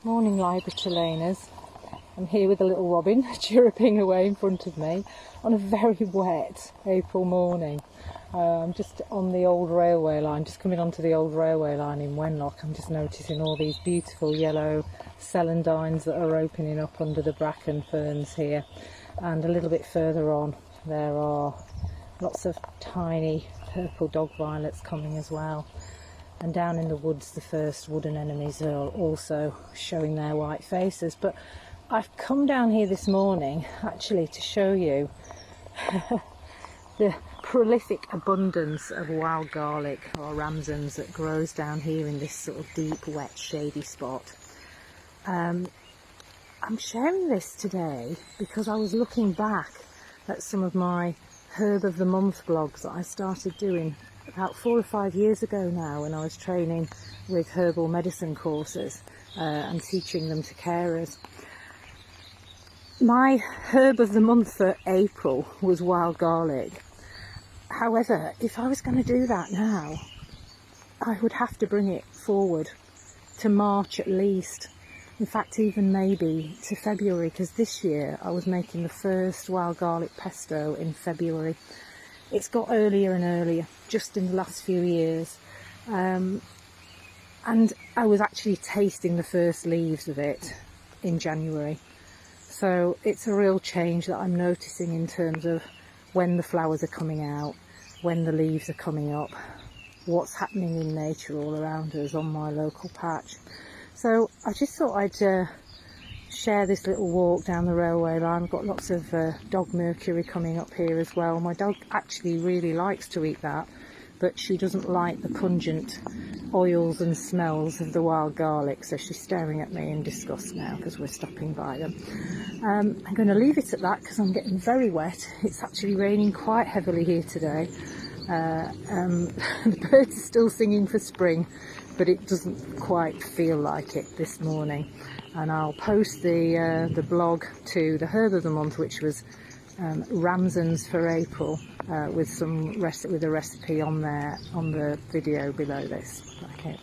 Morning, Liberatorlaners. I'm here with a little robin chirruping away in front of me on a very wet April morning. I'm just on the old railway line, just coming onto the old railway line in Wenlock. I'm just noticing all these beautiful yellow celandines that are opening up under the bracken ferns here. And a little bit further on there are lots of tiny purple dog violets coming as well. And down in the woods, the first wood anemones are also showing their white faces. But I've come down here this morning actually to show you the prolific abundance of wild garlic, or ramsons, that grows down here in this sort of deep, wet, shady spot. I'm sharing this today because I was looking back at some of my Herb of the Month blogs that I started doing about 4 or 5 years ago now, when I was training with herbal medicine courses and teaching them to carers. My herb of the month for April was wild garlic. However, if I was going to do that now, I would have to bring it forward to March at least. In fact, even maybe to February, because this year I was making the first wild garlic pesto in February. It's got earlier and earlier, just in the last few years. And I was actually tasting the first leaves of it in January. So it's a real change that I'm noticing in terms of when the flowers are coming out, when the leaves are coming up, what's happening in nature all around us on my local patch. So I just thought I'd share this little walk down the railway line. I've got lots of dog mercury coming up here as well. My dog actually really likes to eat that, but she doesn't like the pungent oils and smells of the wild garlic, so she's staring at me in disgust now because we're stopping by them. I'm going to leave it at that because I'm getting very wet. It's actually raining quite heavily here today. The birds are still singing for spring, but it doesn't quite feel like it this morning. And I'll post the blog to the herb of the month, which was ramsons for April, with a recipe on there on the video below this. Okay.